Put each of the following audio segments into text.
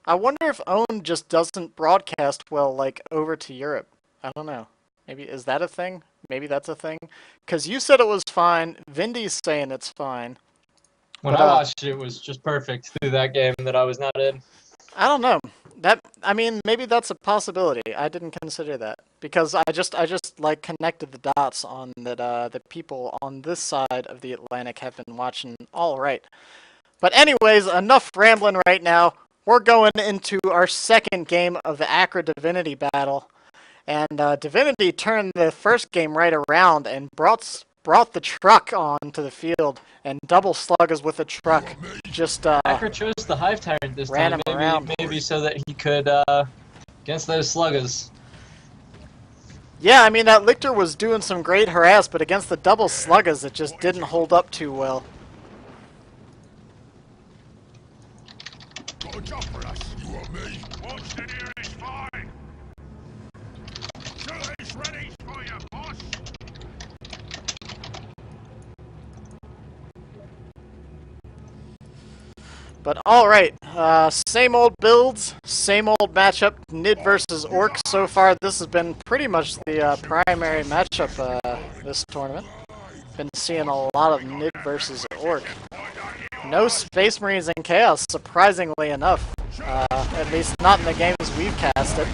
I wonder if Own just doesn't broadcast well, like, over to Europe. I don't know. Maybe, is that a thing? Maybe that's a thing? Because you said it was fine. Vindy's saying it's fine. When I watched it, it was just perfect through that game that I was not in. I don't know. I mean, maybe that's a possibility. I didn't consider that because I just like connected the dots on that. The people on this side of the Atlantic have been watching all right. But anyways, enough rambling right now. We're going into our second game of the Acra Divinity battle, and Divinity turned the first game right around and brought the truck onto the field, and double sluggers with the truck. Just Acra chose the Hive Tyrant this ran time, him around. maybe so that he could against those sluggers. Yeah, I mean that Lictor was doing some great harass, but against the double sluggers, it just didn't hold up too well. Got a job for us. You want me? What's the nearest fine? Chili's ready for you, boss. But alright, same old builds, same old matchup, Nid versus Orc. So far this has been pretty much the primary matchup this tournament. Been seeing a lot of Nid versus Orc. No Space Marines and Chaos, surprisingly enough. At least not in the games we've casted.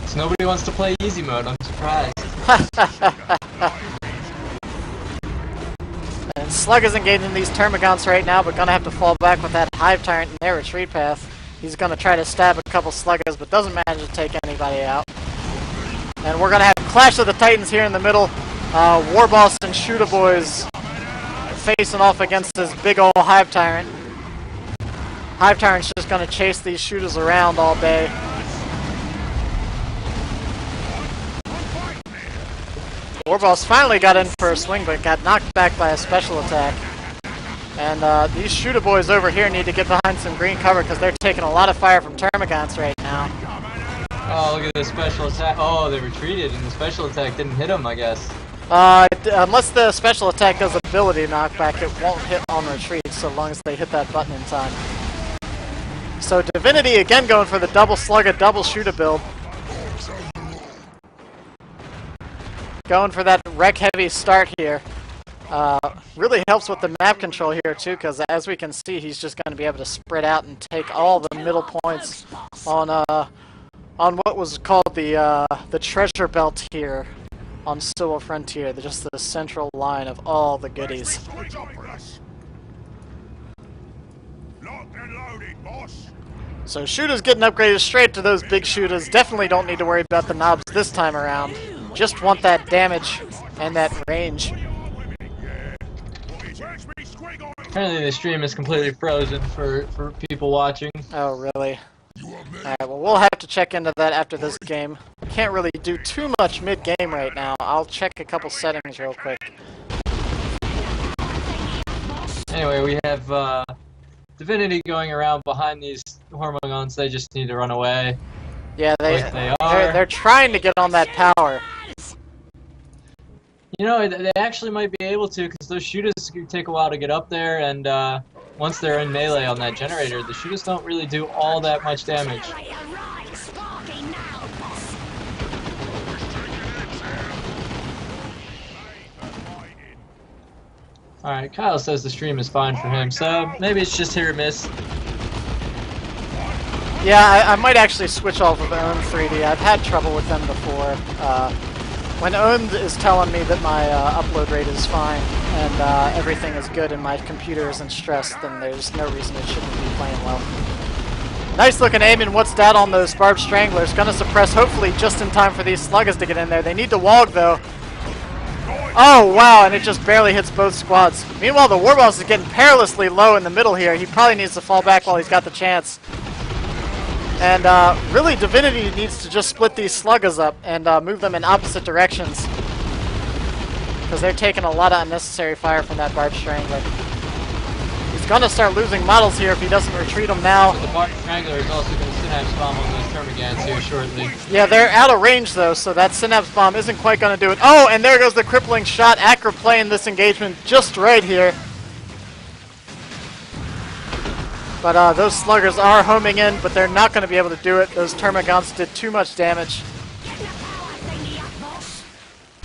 So nobody wants to play easy mode, I'm surprised. And Slug is engaging these Termagants right now, but gonna have to fall back with that Hive Tyrant in their retreat path. He's gonna try to stab a couple Sluggers, but doesn't manage to take anybody out. And we're gonna have Clash of the Titans here in the middle. Warboss and Shooter Boys facing off against this big ol' Hive Tyrant. Hive Tyrant's just gonna chase these shooters around all day. Warboss finally got in for a swing, but got knocked back by a special attack. And these Shooter Boys over here need to get behind some green cover because they're taking a lot of fire from Termagants right now. Oh, look at the special attack. Oh, they retreated, and the special attack didn't hit them, I guess. Unless the special attack does ability knockback, it won't hit on retreat so long as they hit that button in time. So Divinity again going for the double slugger, double shooter build. Going for that wreck heavy start here. Really helps with the map control here too, because as we can see, he's just going to be able to spread out and take all the middle points on what was called the treasure belt here on Civil Frontier, just the central line of all the goodies. So shooters getting upgraded straight to those big shooters. Definitely don't need to worry about the knobs this time around. Just want that damage and that range. Apparently the stream is completely frozen for people watching. Oh, really? Alright, well, we'll have to check into that after this game. Can't really do too much mid-game right now. I'll check a couple settings real quick. Anyway, we have Divinity going around behind these Hormogons. They just need to run away. Yeah, they're trying to get on that power. You know, they actually might be able to, because those shooters take a while to get up there, and once they're in melee on that generator, the shooters don't really do all that much damage. Alright, Kyle says the stream is fine for him, so maybe it's just hit or miss. Yeah, I might actually switch off of Own 3D. I've had trouble with them before. When Owned is telling me that my upload rate is fine and everything is good and my computer isn't stressed, then there's no reason it shouldn't be playing well. Nice looking aim, and what's that on those Barbed Stranglers? Gonna suppress hopefully just in time for these Sluggers to get in there. They need to Wog though. Oh wow, and it just barely hits both squads. Meanwhile, the Warboss is getting perilously low in the middle here. He probably needs to fall back while he's got the chance. And really, Divinity needs to just split these Sluggers up and move them in opposite directions. Because they're taking a lot of unnecessary fire from that Barbed Strangler. He's going to start losing models here if he doesn't retreat them now. The Barbed Strangler is also going to Synapse Bomb on those Termagants here shortly. Yeah, they're out of range though, so that Synapse Bomb isn't quite going to do it. Oh, and there goes the crippling shot. Acra playing this engagement just right here. But those sluggers are homing in, but they're not going to be able to do it. Those termagants did too much damage.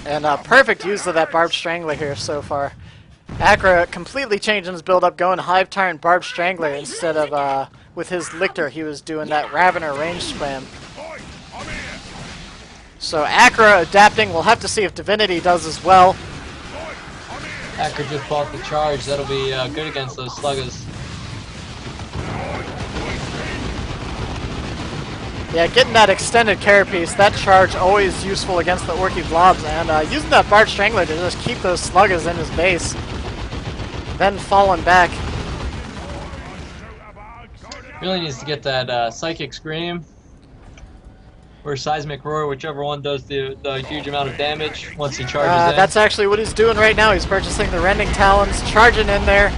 And perfect use of that Barbed Strangler here so far. Acra completely changing his build-up, going Hive Tyrant Barbed Strangler instead of, with his Lictor, he was doing that Ravener range spam. So Acra adapting, we'll have to see if Divinity does as well. Acra just bought the charge, that'll be good against those sluggers. Yeah, getting that extended carapace, that charge always useful against the Orky Blobs, and using that Barbed Strangler to just keep those sluggers in his base. Then falling back. Really needs to get that Psychic Scream or Seismic Roar, whichever one does the huge amount of damage once he charges in. That's actually what he's doing right now. He's purchasing the Rending Talons, charging in there.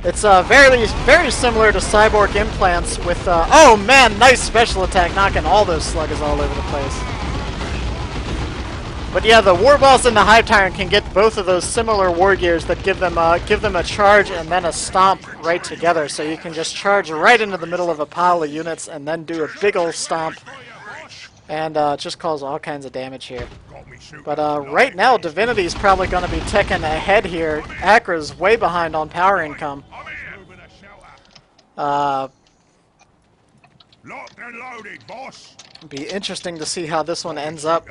It's very similar to Cyborg Implants with, oh man, nice special attack, knocking all those sluggers all over the place. But yeah, the War Boss and the Hive Tyrant can get both of those similar War Gears that give them a charge and then a stomp right together. So you can just charge right into the middle of a pile of units and then do a big ol' stomp and just cause all kinds of damage here. But right now, Divinity is probably going to be ticking ahead here. Acra's way behind on power income. Locked and loaded, boss. Be interesting to see how this one ends up.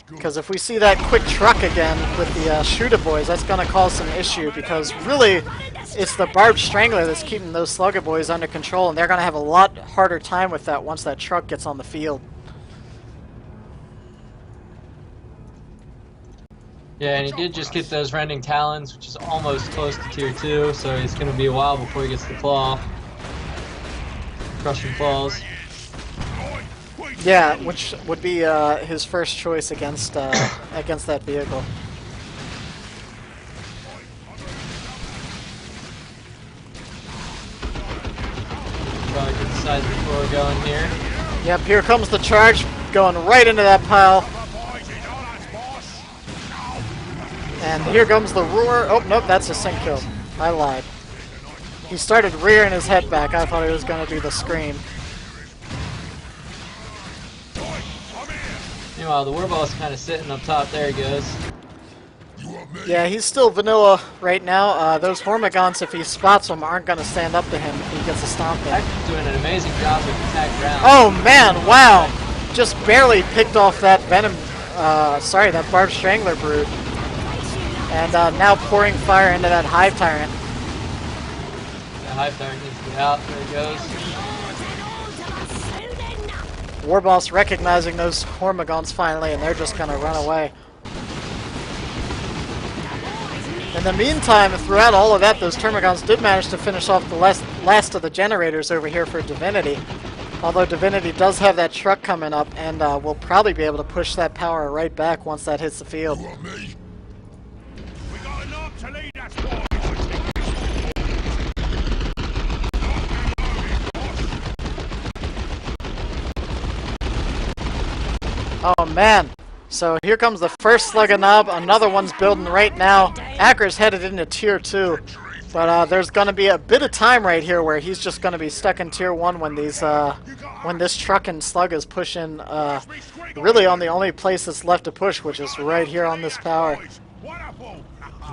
Because if we see that quick truck again with the Shooter Boys, that's going to cause some issue. Because really, it's the Barbed Strangler that's keeping those Slugger Boys under control. And they're going to have a lot harder time with that once that truck gets on the field. Yeah, and he did just get those Rending Talons, which is almost close to tier 2, so it's going to be a while before he gets the Claw. Crushing Claws. Yeah, which would be his first choice against that vehicle. Probably get the Seismic Roar going here. Yep, here comes the charge, going right into that pile. And here comes the roar. Oh, nope, that's a sync kill. I lied. He started rearing his head back. I thought he was going to do the scream. Meanwhile, the War Boss kind of sitting up top. There he goes. Yeah, he's still vanilla right now. Those Hormigons, if he spots them, aren't going to stand up to him if he gets a stomp in. Acra's doing an amazing job with attack ground. Oh, man, wow. Just barely picked off that Venom, that Barbed Strangler Brood. And now pouring fire into that Hive Tyrant. The Hive Tyrant needs to get out. There he goes. War Boss recognizing those Hormigons finally, and they're just going to run away. In the meantime, throughout all of that, those Termagants did manage to finish off the last of the generators over here for Divinity. Although Divinity does have that truck coming up, and will probably be able to push that power right back once that hits the field. Oh man, so here comes the first Slugger Knob, another one's building right now. Acra's headed into tier 2, but there's going to be a bit of time right here where he's just going to be stuck in tier 1 when these when this truck and Sluggers push in really on the only place that's left to push, which is right here on this power.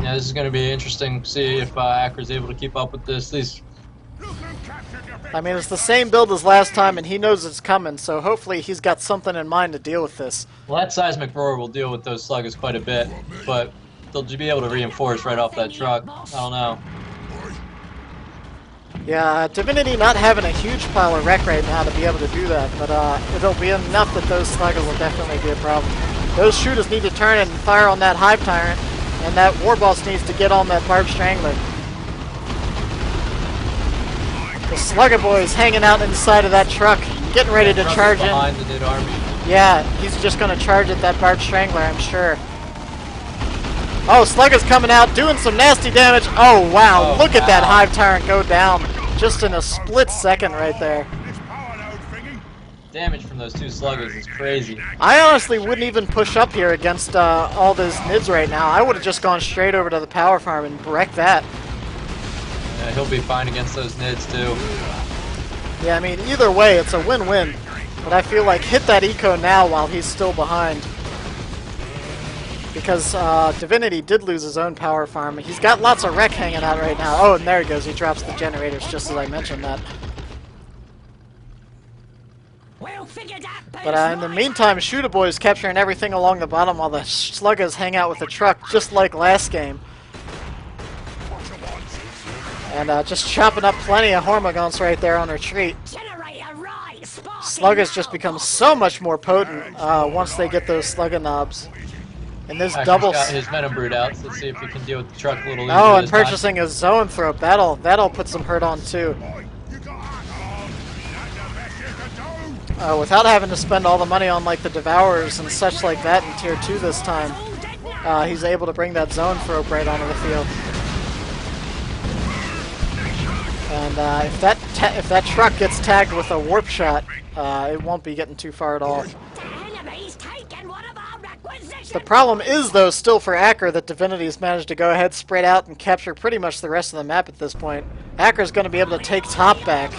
Yeah, this is going to be interesting to see if Acra's able to keep up with this. I mean, it's the same build as last time, and he knows it's coming, so hopefully he's got something in mind to deal with this. Well, that Seismic Roar will deal with those sluggers quite a bit, but they'll be able to reinforce right off that truck. I don't know. Yeah, Divinity not having a huge pile of wreck right now to be able to do that, but it'll be enough that those sluggers will definitely be a problem. Those shooters need to turn and fire on that Hive Tyrant, and that War Boss needs to get on that Barbed Strangler. The Slugger Boy's hanging out inside of that truck, getting ready to charge in. Behind the Nid army. Yeah, he's just going to charge at that Barbed Strangler, I'm sure. Oh, Slugger's coming out, doing some nasty damage. Oh, wow, look at that Hive Tyrant go down. Just in a split second right there. Damage from those two sluggers is crazy. I honestly wouldn't even push up here against all those Nids right now. I would have just gone straight over to the power farm and wrecked that. Yeah, he'll be fine against those nids too. Yeah, I mean, either way, it's a win-win. But I feel like hit that eco now while he's still behind. Because Divinity did lose his own power farm. He's got lots of wreck hanging out right now. Oh, and there he goes. He drops the generators just as I mentioned that. But in the meantime, Shooter Boy is capturing everything along the bottom while the Sluggers hang out with the truck, just like last game. And just chopping up plenty of Hormagaunts right there on retreat. Sluggers just become so much more potent once they get those Slugger knobs. And this double. Got his Venom Brood out. So let's see if he can deal with the truck a little easier. Oh, and purchasing a Zone Thrope. That'll put some hurt on too. Without having to spend all the money on like the Devourers and such like that in Tier 2 this time, he's able to bring that Zone Thrope right onto the field. And if that truck gets tagged with a Warp Shot, it won't be getting too far at all. The problem is, though, still for Acra that Divinity's managed to go ahead, spread out, and capture pretty much the rest of the map at this point. Acra's going to be able to take top back.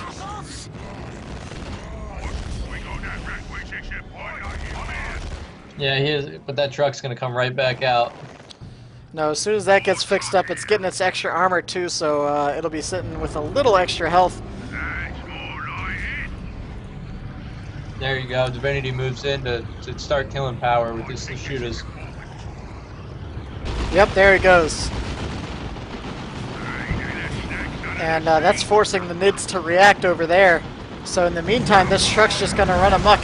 Yeah, he is, but that truck's going to come right back out. No, as soon as that gets fixed up, it's getting its extra armor too, so it'll be sitting with a little extra health. There you go. Divinity moves in to start killing power with his shooters. Yep, there he goes. And that's forcing the Nids to react over there. So in the meantime, this truck's just going to run amok.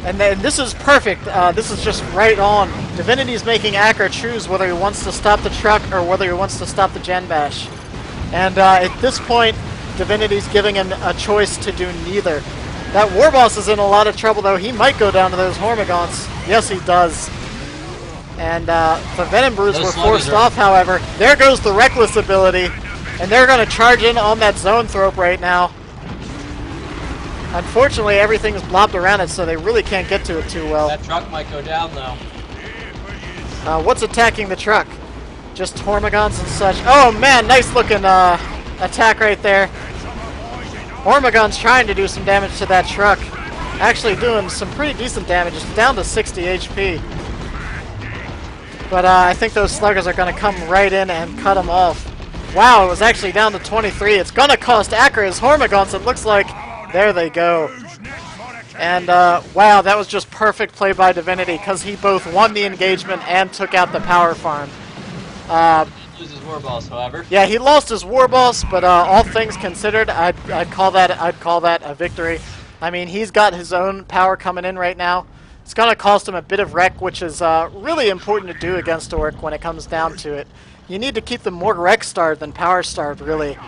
And then this is perfect. This is just right on. Divinity's making Acra choose whether he wants to stop the truck or whether he wants to stop the Gen Bash. And at this point, Divinity's giving him a choice to do neither. That Warboss is in a lot of trouble, though. He might go down to those Hormagaunts. Yes, he does. And the Venom Brews were forced off, however. There goes the Reckless ability. And they're going to charge in on that Zone Thrope right now. Unfortunately, everything's blobbed around it, so they really can't get to it too well. That truck might go down, though. What's attacking the truck? Just Hormagaunts and such. Oh, man, nice looking attack right there. Hormagaun's trying to do some damage to that truck. Actually doing some pretty decent damage. It's down to 60 HP. But I think those Sluggers are going to come right in and cut him off. Wow, it was actually down to 23. It's going to cost Acra his Hormagaunts, it looks like. There they go. And wow, that was just perfect play by Divinity because he both won the engagement and took out the power farm. Lose his Warboss, however. Yeah, he lost his Warboss, but all things considered, I'd call that a victory. I mean, he's got his own power coming in right now. It's gonna cost him a bit of wreck, which is really important to do against Orc when it comes down to it. You need to keep them more wreck starved than power starved, really.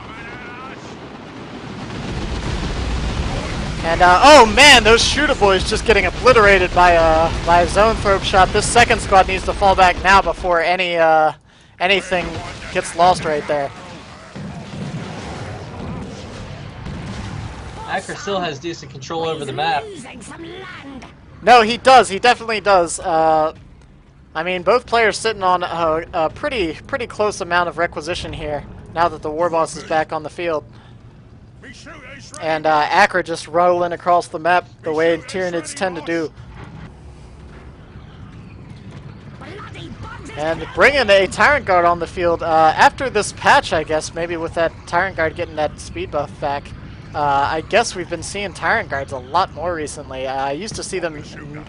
And oh man, those Shooter Boys just getting obliterated by a Zone Thrope shot. This second squad needs to fall back now before anything gets lost right there. Acra still has decent control over the map. No, he does. He definitely does. I mean, both players sitting on a pretty close amount of requisition here now that the Warboss is back on the field. And Acra just rolling across the map the way Tyranids tend to do. And bringing a Tyrant Guard on the field after this patch, I guess, maybe with that Tyrant Guard getting that speed buff back. I guess we've been seeing Tyrant Guards a lot more recently. I used to see them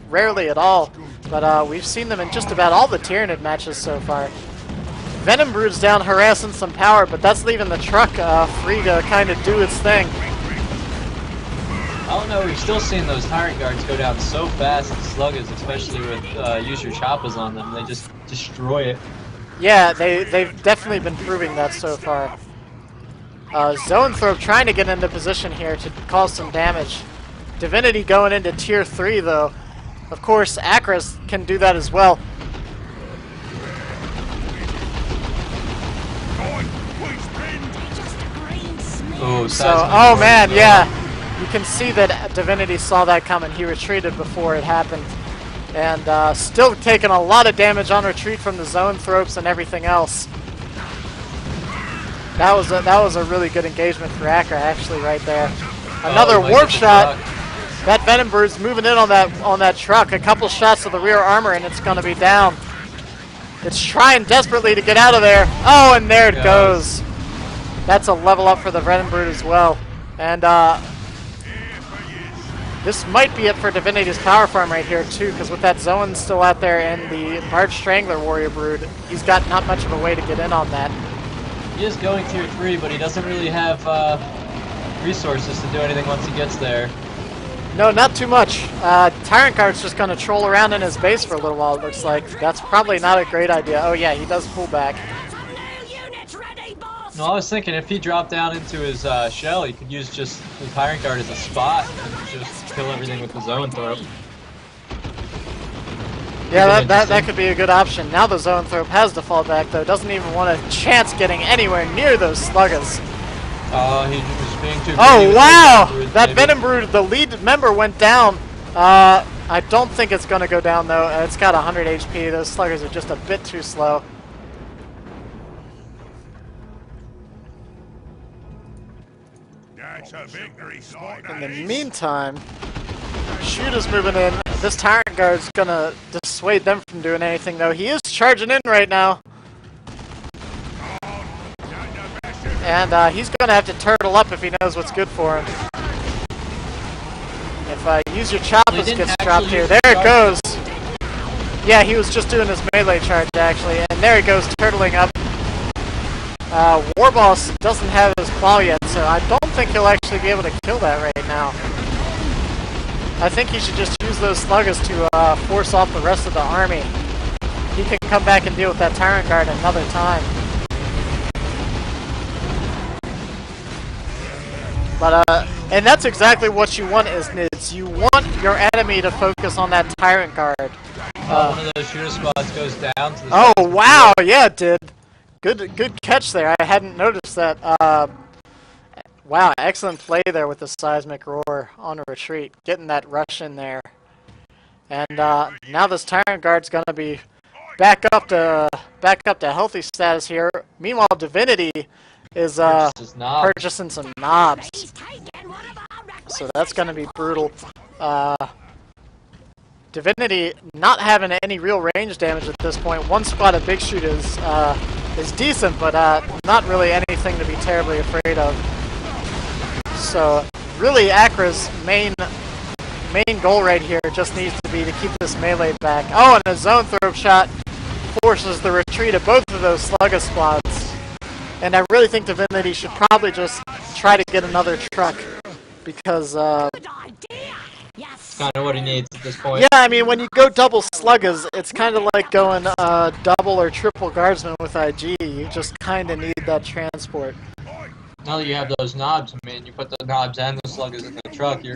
rarely at all, but we've seen them in just about all the Tyranid matches so far. Venom Brood's down harassing some power, but that's leaving the truck free to kind of do its thing. I don't know, we've still seen those Tyrant Guards go down so fast, the Sluggers, especially with use your Choppas on them. They just destroy it. Yeah, they've definitely been proving that so far. Zone Thrope trying to get into position here to cause some damage. Divinity going into Tier 3, though. Of course, Acras can do that as well. Oh, oh man, yeah. You can see that Divinity saw that coming. He retreated before it happened. And still taking a lot of damage on retreat from the Zone Thropes and everything else. That was a really good engagement for Acra, actually, right there. Another Oh, warp shot. That Venom Bird's moving in on that truck. A couple shots to the rear armor, and it's going to be down. It's trying desperately to get out of there. Oh, and there it goes. That's a level up for the Venom Bird as well. And this might be it for Divinity's power farm right here, too, because with that Zoan still out there and the Large Strangler Warrior Brood, he's got not much of a way to get in on that. He is going tier 3, but he doesn't really have resources to do anything once he gets there. No, not too much. Tyrant Guard's just going to troll around in his base for a little while, it looks like. That's probably not a great idea. Oh yeah, he does pull back. No, I was thinking if he dropped down into his shell, he could use just the Tyrant Guard as a spot and just kill everything with the Zone Throw. Yeah, that could be a good option. Now the Zone Throw has to fall back, though. Doesn't even want a chance getting anywhere near those Sluggas. He was being too Oh, wow! That Venom Brood, the lead member, went down. I don't think it's going to go down, though. It's got 100 HP. Those Sluggers are just a bit too slow. That's a victory spot. In the meantime, Shooter's moving in. This Tyrant Guard's going to dissuade them from doing anything, though. He is charging in right now. And he's going to have to turtle up if he knows what's good for him. If Use Your Choppas gets dropped here. There it goes. Yeah, he was just doing his melee charge, actually. And there he goes, turtling up. Warboss doesn't have his claw yet, so I don't think he'll actually be able to kill that right now. I think he should just use those Sluggas to force off the rest of the army. He can come back and deal with that Tyrant Guard another time. But, and that's exactly what you want, isn't it? You want your enemy to focus on that Tyrant Guard. One of those shooter spots goes down to the oh, wow, yeah, it did. Good catch there. I hadn't noticed that. Wow, excellent play there with the Seismic Roar on a retreat, getting that rush in there. And now this Tyrant Guard's going to be back up to healthy status here. Meanwhile, Divinity is purchasing some knobs. So that's going to be brutal. Divinity not having any real range damage at this point. One spot of Big Shoot is decent, but not really anything to be terribly afraid of. So really Acra's main goal right here just needs to be to keep this melee back. Oh, and a Zone Throw shot forces the retreat of both of those Slugga squads. And I really think Divinity should probably just try to get another truck, because it's kind of what he needs at this point. yeah, I mean, when you go double Sluggas, it's kind of like going double or triple Guardsman with IG. You just kind of need that transport. Now that you have those knobs, I mean, you put the knobs and the Sluggas in the truck, you're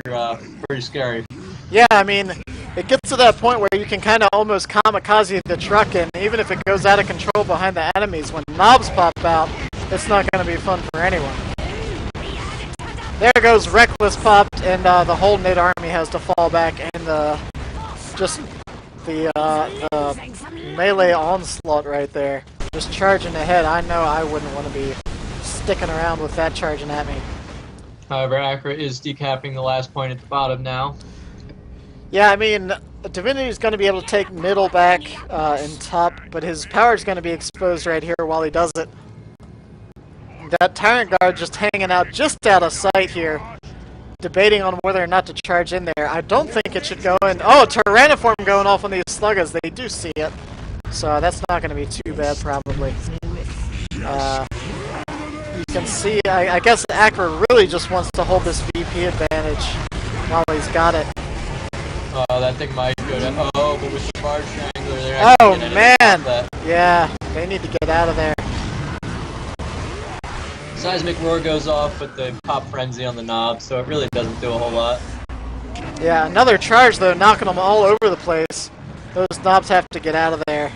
pretty scary. Yeah, I mean, it gets to that point where you can kind of almost kamikaze the truck, and even if it goes out of control behind the enemies, when knobs pop out, it's not going to be fun for anyone. There goes Reckless popped, and the whole Nid army has to fall back, and just the melee onslaught right there. Just charging ahead. I know I wouldn't want to be sticking around with that charging at me. However, Acra is decapping the last point at the bottom now. Yeah, I mean, Divinity is going to be able to take middle back and top, but his power is going to be exposed right here while he does it. That Tyrant Guard just hanging out just out of sight here, debating on whether or not to charge in there. I don't think it should go in. Oh, Tyranniform going off on these Sluggas. They do see it. So that's not going to be too bad, probably. You can see, I guess Acra really just wants to hold this VP advantage while he's got it. Oh, that thing might go to... Oh, but with the Barge Strangler, they're oh, man! Yeah, they need to get out of there. Seismic Roar goes off with the Pop Frenzy on the knob, so it really doesn't do a whole lot. Yeah, another charge, though, knocking them all over the place. Those knobs have to get out of there.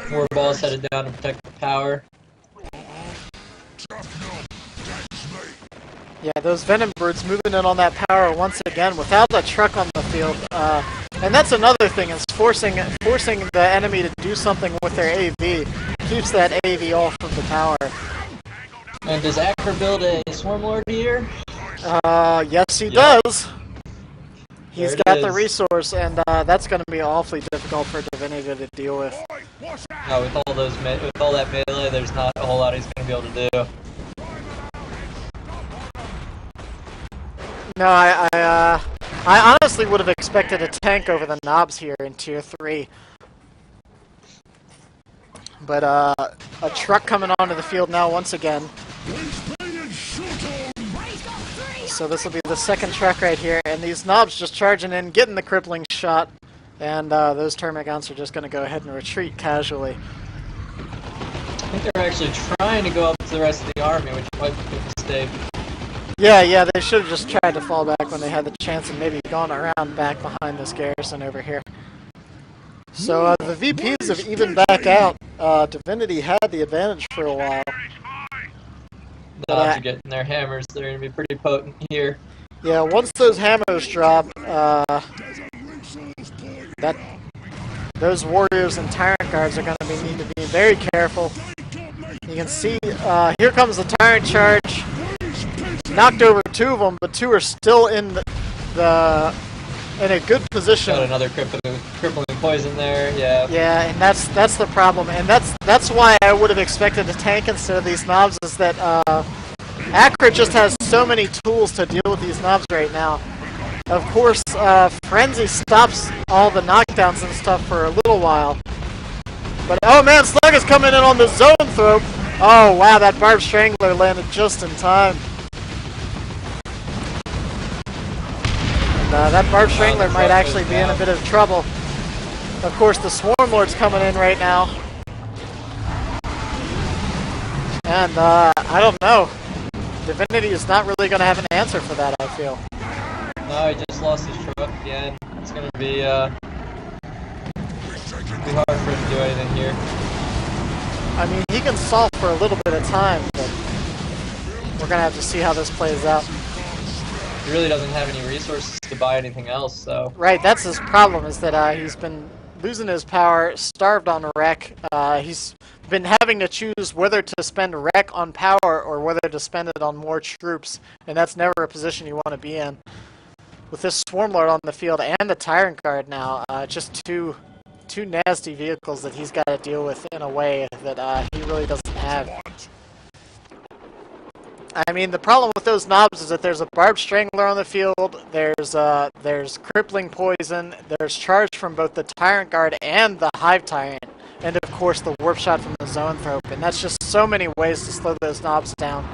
Warball's headed down to protect the power. Yeah, those Venom Birds moving in on that power once again without a truck on the field. And that's another thing, is forcing the enemy to do something with their AV. keeps that AV off of the tower. And does Acra build a Swarm Lord here? Yes he Yep. does. He's There it got the is. resource, and that's going to be awfully difficult for Divinity to deal with. No, with all those with all that melee, there's not a whole lot he's going to be able to do. No, I honestly would have expected a tank over the knobs here in Tier 3. But a truck coming onto the field now once again. So this will be the second truck right here, and these knobs just charging in, getting the crippling shot, and those Termagants are just going to go ahead and retreat casually. I think they're actually trying to go up to the rest of the army, which might be a mistake. Yeah, they should have just tried to fall back when they had the chance and maybe gone around back behind this garrison over here. So the VPs have even back out. Divinity had the advantage for a while. Knobs are getting their hammers. They're going to be pretty potent here. Yeah, once those hammers drop, those warriors and tyrant guards are going to need to be very careful. You can see here comes the tyrant charge. Knocked over two of them, but two are still in in a good position. Got another crippling poison there. Yeah. Yeah, and that's the problem, and that's why I would have expected a tank instead of these knobs. Is that Acra just has so many tools to deal with these knobs right now. Of course, Frenzy stops all the knockdowns and stuff for a little while. But oh man, Slug is coming in on the zone throw. Oh wow, that Barbed Strangler landed just in time. That Barbed Strangler might actually be in a bit of trouble. Of course, the Swarm Lord's coming in right now. And I don't know. Divinity is not really going to have an answer for that, I feel. No, he just lost his truck again. It's going to be hard for him to do anything here. I mean, he can solve for a little bit of time, but we're going to have to see how this plays out. He really doesn't have any resources to buy anything else, so... Right, that's his problem, is that he's been losing his power, starved on wreck. He's been having to choose whether to spend wreck on power or whether to spend it on more troops, and that's never a position you want to be in. With this Swarm Lord on the field and the Tyrant Guard now, just two nasty vehicles that he's got to deal with in a way that he really doesn't have. I mean, the problem with those knobs is that there's a Barbed Strangler on the field, there's crippling poison, there's charge from both the Tyrant Guard and the Hive Tyrant, and of course the Warp Shot from the Zoanthrope, and that's just so many ways to slow those knobs down.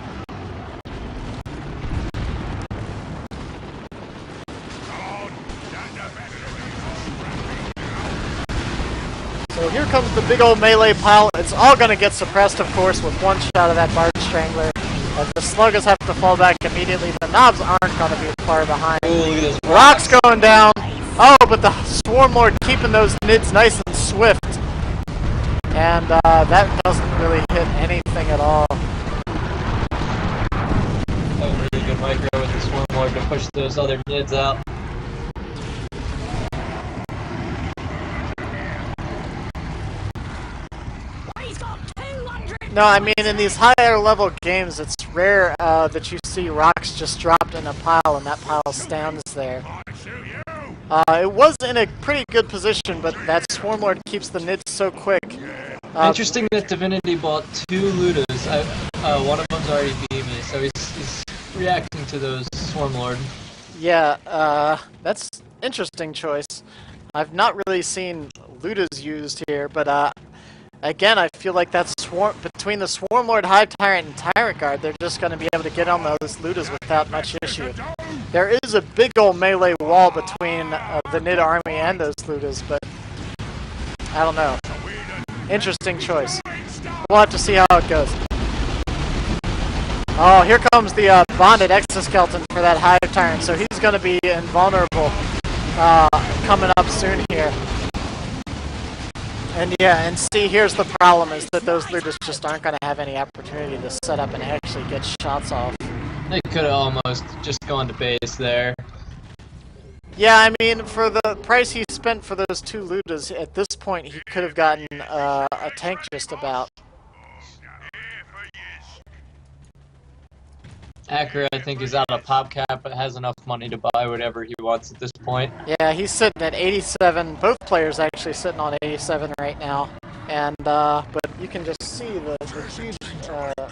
So here comes the big old melee pile. It's all going to get suppressed, of course, with one shot of that Barbed Strangler. As the Sluggers have to fall back immediately, the knobs aren't going to be far behind. Ooh, look at this Rock's going down. Oh, but the Swarm Lord keeping those nids nice and swift. And that doesn't really hit anything at all. That was really good micro with the Swarm Lord to push those other nids out. No, I mean, in these higher level games, it's rare that you see rocks just dropped in a pile and that pile stands there. It was in a pretty good position, but that Swarm Lord keeps the nids so quick. Interesting that Divinity bought two Ludas. One of them's already beamy, so he's reacting to those Swarm Lord. Yeah, that's interesting choice. I've not really seen Ludas used here, but again, I feel like that's between the Swarm Lord, Hive Tyrant, and Tyrant Guard, they're just going to be able to get on those Ludas without much issue. There is a big old melee wall between the Nid army and those Ludas, but I don't know. Interesting choice. We'll have to see how it goes. Oh, here comes the bonded exoskeleton for that Hive Tyrant, so he's going to be invulnerable coming up soon here. And yeah, and see, here's the problem, is that those Ludas just aren't going to have any opportunity to set up and actually get shots off. They could have almost just gone to base there. Yeah, I mean, for the price he spent for those 2 Ludas, at this point he could have gotten a tank just about. Acra, I think, is out of pop cap, but has enough money to buy whatever he wants at this point. Yeah, he's sitting at 87. Both players actually sitting on 87 right now. And but you can just see the huge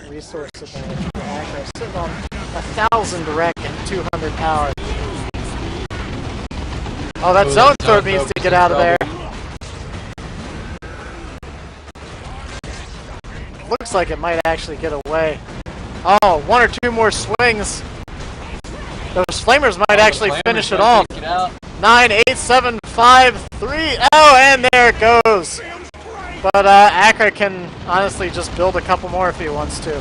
resource advantage for Acra, sitting on 1,000 rec and 200 power. Oh, that zone throw needs to get out of there. Looks like it might actually get away. Oh, 1 or 2 more swings. Those flamers might actually finish it off. 9, 8, 7, 5, 3. Oh, and there it goes. But Acra can honestly just build a couple more if he wants to.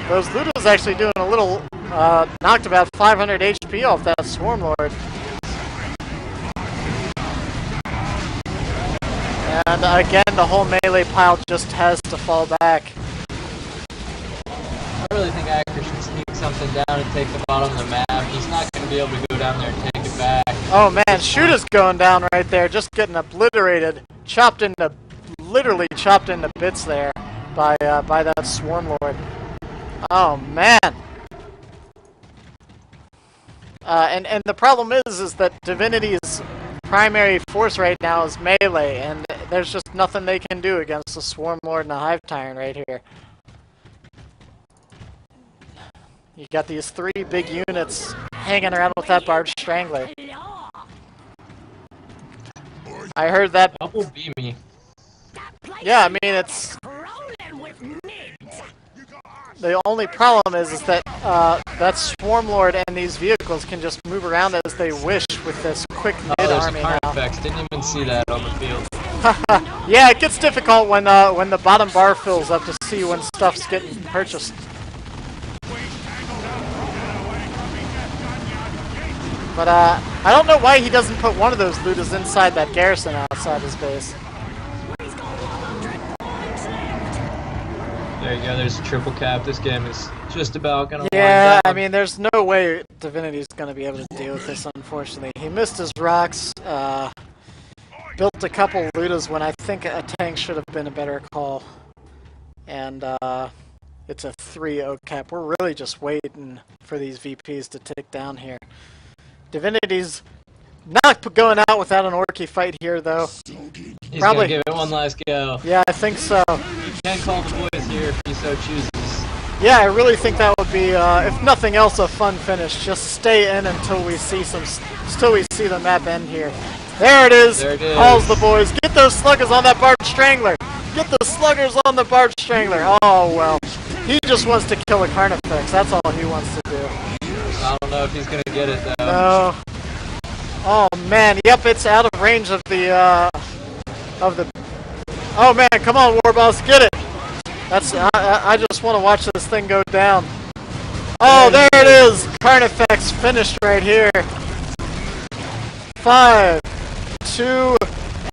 Those Luda's actually doing a little, knocked about 500 HP off that Swarm Lord. And again, the whole melee pile just has to fall back. I really think Acra should sneak something down and take the bottom of the map. He's not going to be able to go down there and take it back. Oh man, Shoota's going down right there, just getting obliterated, literally chopped into bits there by that Swarm Lord. Oh man. And the problem is that Divinity's primary force right now is melee, and there's just nothing they can do against the Swarm Lord and the Hive Tyrant right here. You got these 3 big units hanging around with that Barbed Strangler. I heard that. Double beam me. Yeah, I mean, it's... The only problem is that that Swarm Lord and these vehicles can just move around as they wish with this quick mid army now. Effects. Didn't even see that on the field. Yeah, it gets difficult when the bottom bar fills up to see when stuff's getting purchased. But I don't know why he doesn't put one of those Ludas inside that garrison outside his base. There you go, there's a triple cap. This game is just about gonna Yeah, wind down. I mean, there's no way Divinity's gonna be able to deal with this, unfortunately. He missed his rocks, built a couple Ludas when I think a tank should have been a better call. And it's a 3 oak cap. We're really just waiting for these VPs to tick down here. Divinity's not going out without an Orky fight here, though. He's Probably gonna give it one last go. Yeah, I think so. He can call the boys here if he so chooses. Yeah, I really think that would be, if nothing else, a fun finish. Just stay in until we see the map end here. There it is. There it is. Calls the boys. Get those sluggers on that Barbed Strangler. Get the sluggers on the Barbed Strangler. Oh well, he just wants to kill a Carnifex. That's all he wants to do. I don't know if he's gonna get it though. No. Oh man, yep, it's out of range of the Oh man, come on, Warboss, get it. I just want to watch this thing go down. Oh, there it is. Carnifex finished right here. 5, 2,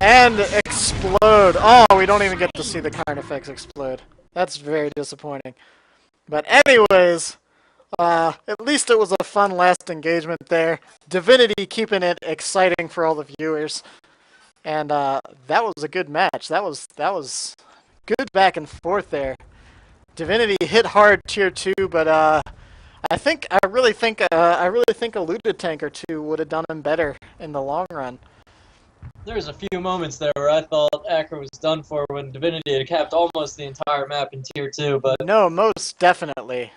and explode. Oh, we don't even get to see the Carnifex explode. That's very disappointing. But anyways, at least it was a fun last engagement there. Divinity keeping it exciting for all the viewers. And that was a good match. That was good back and forth there. Divinity hit hard tier 2, but I really think a looted tank or 2 would have done him better in the long run. There's a few moments there where I thought Acra was done for when Divinity had capped almost the entire map in tier 2, but no, most definitely.